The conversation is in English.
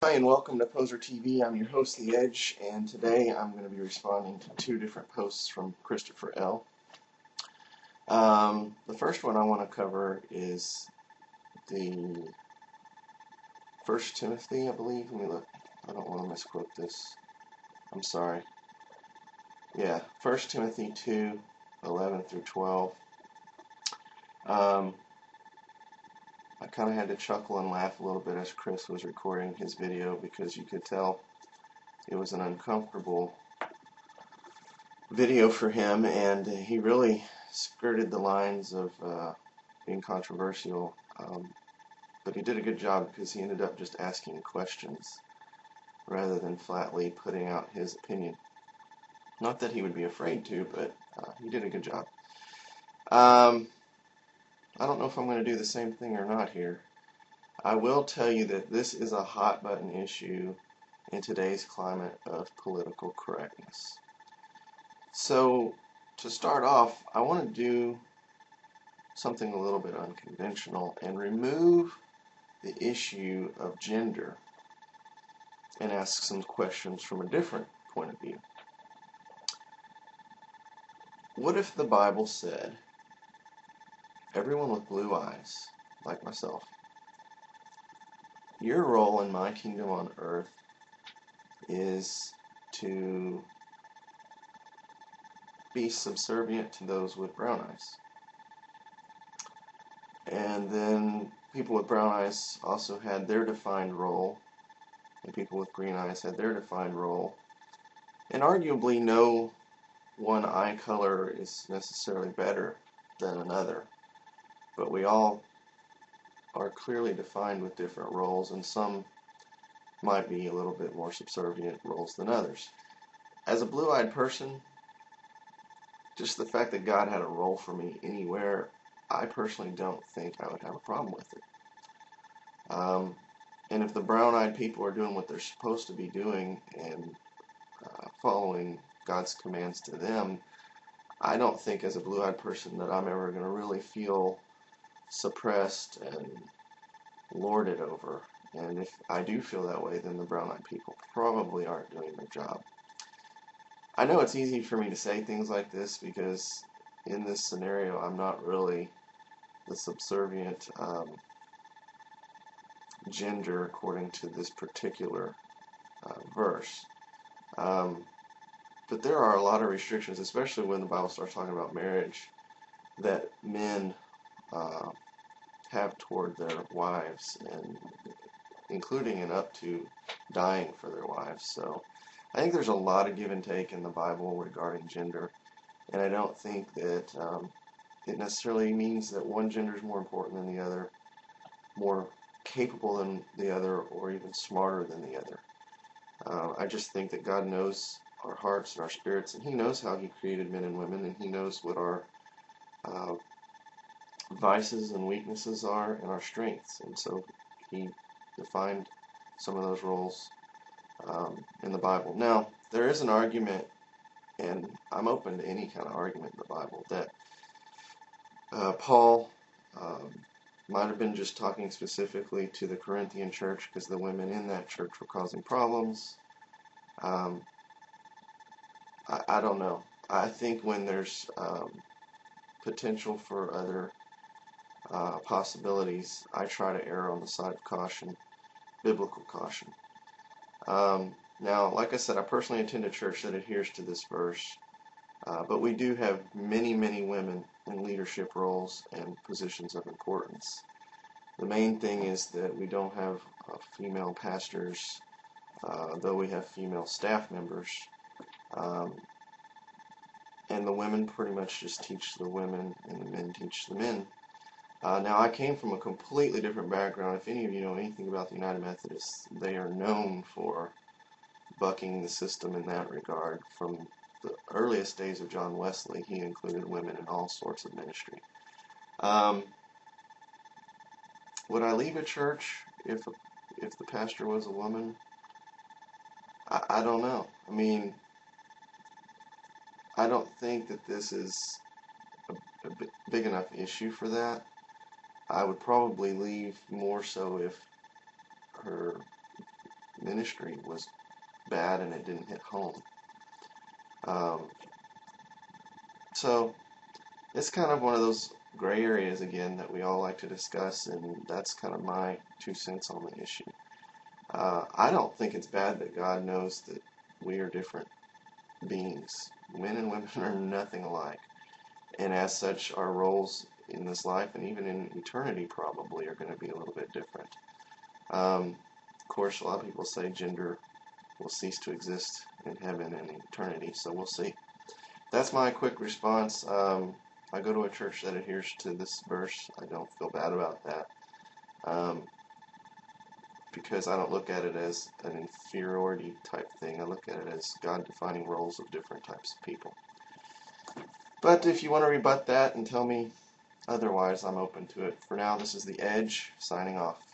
Hi and welcome to Poser TV. I'm your host, The Edge, and today I'm going to be responding to two different posts from ChristopherL. The first one I want to cover is the 1 Timothy, I believe. Let me look. I don't want to misquote this. I'm sorry. Yeah, 1 Timothy 2:11 through 12. I kind of had to chuckle and laugh a little bit as Chris was recording his video because you could tell it was an uncomfortable video for him, and he really skirted the lines of being controversial, but he did a good job because he ended up just asking questions rather than flatly putting out his opinion. Not that he would be afraid to, but he did a good job. I don't know if I'm going to do the same thing or not here. I will tell you that this is a hot button issue in today's climate of political correctness. So, to start off, I want to do something a little bit unconventional and remove the issue of gender and ask some questions from a different point of view. What if the Bible said, everyone with blue eyes, like myself, your role in my kingdom on earth is to be subservient to those with brown eyes. And then people with brown eyes also had their defined role, and people with green eyes had their defined role. And arguably no one eye color is necessarily better than another, but we all are clearly defined with different roles, and some might be a little bit more subservient roles than others. As a blue-eyed person, just the fact that God had a role for me anywhere, I personally don't think I would have a problem with it. And if the brown-eyed people are doing what they're supposed to be doing and following God's commands to them, I don't think as a blue-eyed person that I'm ever going to really feel suppressed and lorded over. And if I do feel that way, then the brown-eyed people probably aren't doing their job. I know it's easy for me to say things like this because in this scenario I'm not really the subservient gender according to this particular verse. But there are a lot of restrictions, especially when the Bible starts talking about marriage, that men have toward their wives, and including and up to dying for their wives. So I think there's a lot of give and take in the Bible regarding gender, and I don't think that it necessarily means that one gender is more important than the other, more capable than the other, or even smarter than the other. I just think that God knows our hearts and our spirits, and He knows how He created men and women, and He knows what our vices and weaknesses are and our strengths, and so He defined some of those roles in the Bible. Now, there is an argument, and I'm open to any kind of argument in the Bible, that Paul might have been just talking specifically to the Corinthian church because the women in that church were causing problems. I don't know. I think when there's potential for other possibilities, I try to err on the side of caution, biblical caution. Now, like I said, I personally attend a church that adheres to this verse, but we do have many, many women in leadership roles and positions of importance. The main thing is that we don't have female pastors, though we have female staff members, and the women pretty much just teach the women, and the men teach the men. Now, I came from a completely different background. If any of you know anything about the United Methodists, they are known for bucking the system in that regard. From the earliest days of John Wesley, he included women in all sorts of ministry. Would I leave a church if the pastor was a woman? I don't know. I mean, I don't think that this is a big enough issue for that. I would probably leave more so if her ministry was bad and it didn't hit home. So it's kind of one of those gray areas again that we all like to discuss, and that's kind of my 2 cents on the issue. I don't think it's bad that God knows that we are different beings. Men and women are nothing alike, and as such, our roles in this life and even in eternity probably are going to be a little bit different. Of course, a lot of people say gender will cease to exist in heaven and eternity, so we'll see. That's my quick response. I go to a church that adheres to this verse. I don't feel bad about that, because I don't look at it as an inferiority type thing. I look at it as God defining roles of different types of people. But if you want to rebut that and tell me otherwise, I'm open to it. For now, this is The Edge, signing off.